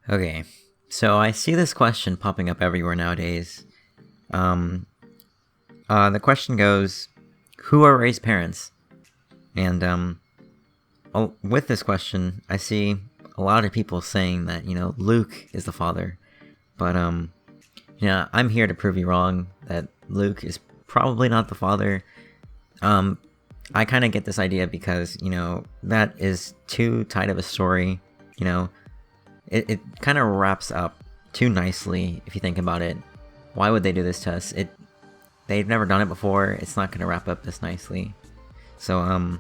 Okay, so I see this question popping up everywhere nowadays. Um, the question goes, who are Rey's parents? And with this question, I see a lot of people saying that Luke is the father, but I'm here to prove you wrong. That Luke is probably not the father. Um, I kind of get this idea because that is too tight of a story. You know, it kind of wraps up too nicely if you think about it. Why would they do this to us? They've never done it before. It's not gonna wrap up this nicely. So I'm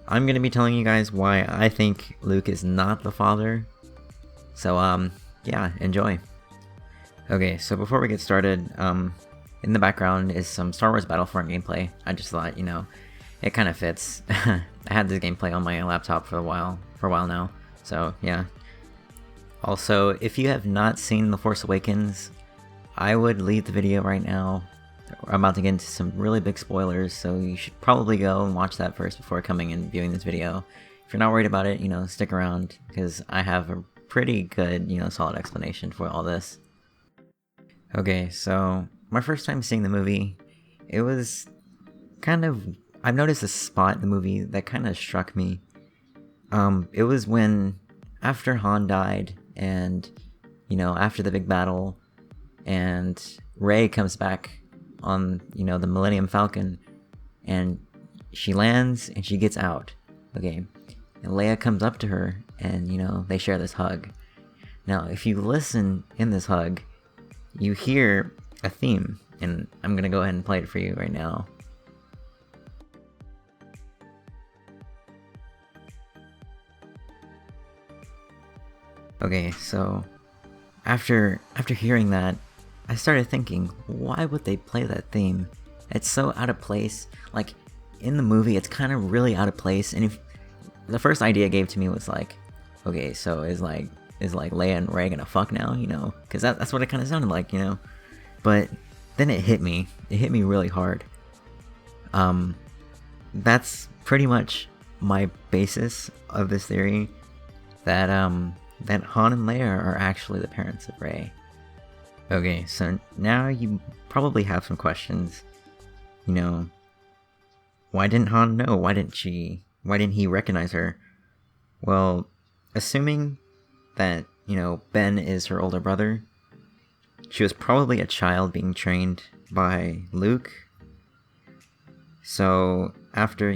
gonna be telling you guys why I think Luke is not the father. So yeah, enjoy. Okay, so before we get started, in the background is some Star Wars Battlefront gameplay. I just thought, it kind of fits. I had this gameplay on my laptop for a while now. So yeah. Also, if you have not seen The Force Awakens, I would leave the video right now. I'm about to get into some really big spoilers, so you should probably go and watch that first before coming and viewing this video. If you're not worried about it, stick around, because I have a pretty good, solid explanation for all this. Okay, so my first time seeing the movie, it was I've noticed a spot in the movie that kind of struck me. It was when, after Han died, and, after the big battle, and Rey comes back on, the Millennium Falcon, and she lands and she gets out, okay? And Leia comes up to her, and, they share this hug. Now, if you listen in this hug, you hear a theme, and I'm gonna go ahead and play it for you right now. Okay, so after hearing that, I started thinking, why would they play that theme? It's so out of place. Like, in the movie, it's kind of really out of place. And if the first idea it gave to me was like, okay, so is Leia and Rey gonna fuck now? Because that's what it kind of sounded like, But then it hit me. It hit me really hard. That's pretty much my basis of this theory. That Han and Leia are actually the parents of Rey. Okay, so now you probably have some questions. Why didn't Han know? Why didn't he recognize her? Well, assuming that, Ben is her older brother, she was probably a child being trained by Luke. So after,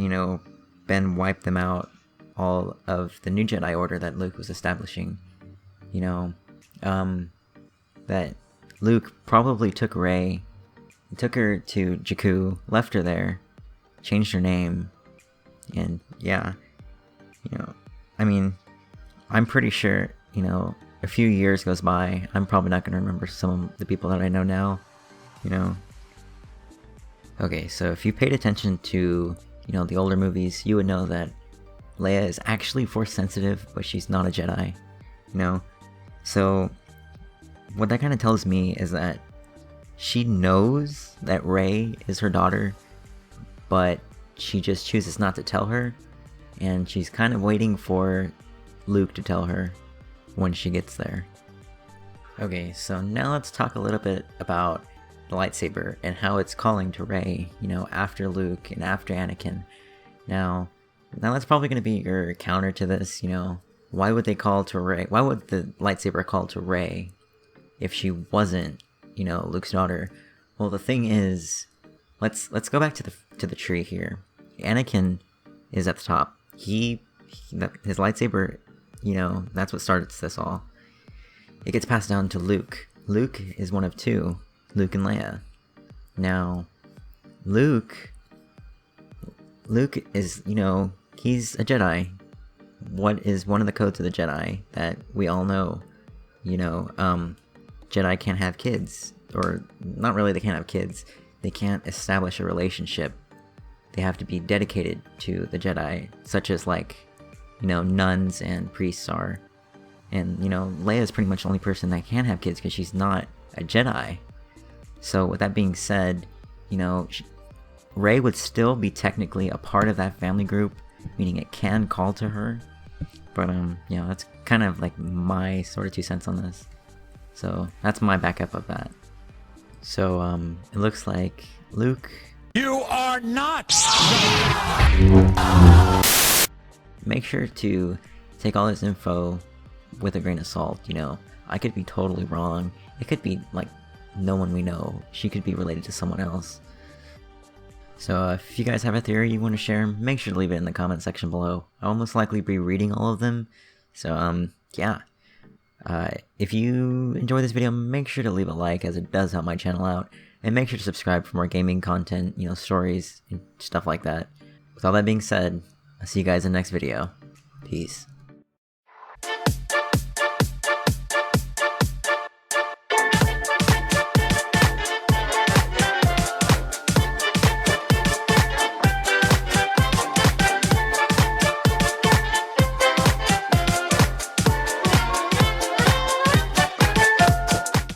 Ben wiped them out, all of the new Jedi Order that Luke was establishing, that Luke probably took Rey, took her to Jakku, left her there, changed her name, and yeah, I'm pretty sure, a few years goes by, I'm probably not going to remember some of the people that I know now, Okay, so if you paid attention to, the older movies, you would know that Leia is actually Force sensitive, but she's not a Jedi, So what that kind of tells me is that she knows that Rey is her daughter, but she just chooses not to tell her, and she's kind of waiting for Luke to tell her when she gets there. Okay, so now let's talk a little bit about the lightsaber and how it's calling to Rey, after Luke and after Anakin. Now that's probably going to be your counter to this, why would they call to Rey? Why would the lightsaber call to Rey if she wasn't, Luke's daughter? Well, the thing is, let's go back to the tree here. Anakin is at the top. His lightsaber, that's what starts this all. It gets passed down to Luke. Luke is one of two, Luke and Leia. Now, Luke is, he's a Jedi. What is one of the codes of the Jedi that we all know? Jedi can't have kids. Or, not really they can't have kids. They can't establish a relationship. They have to be dedicated to the Jedi, such as nuns and priests are. And, Leia is pretty much the only person that can have kids because she's not a Jedi. So with that being said, Rey would still be technically a part of that family group, meaning it can call to her, But yeah, that's kind of like my sort of 2 cents on this. So that's my backup of that. So it looks like Luke. You are not. Make sure to take all this info with a grain of salt. You know, I could be totally wrong. It could be like no one we know. She could be related to someone else. So if you guys have a theory you want to share, make sure to leave it in the comment section below. I'll most likely be reading all of them. So yeah. If you enjoy this video, make sure to leave a like, as it does help my channel out. And make sure to subscribe for more gaming content, you know, stories, and stuff like that. With all that being said, I'll see you guys in the next video. Peace.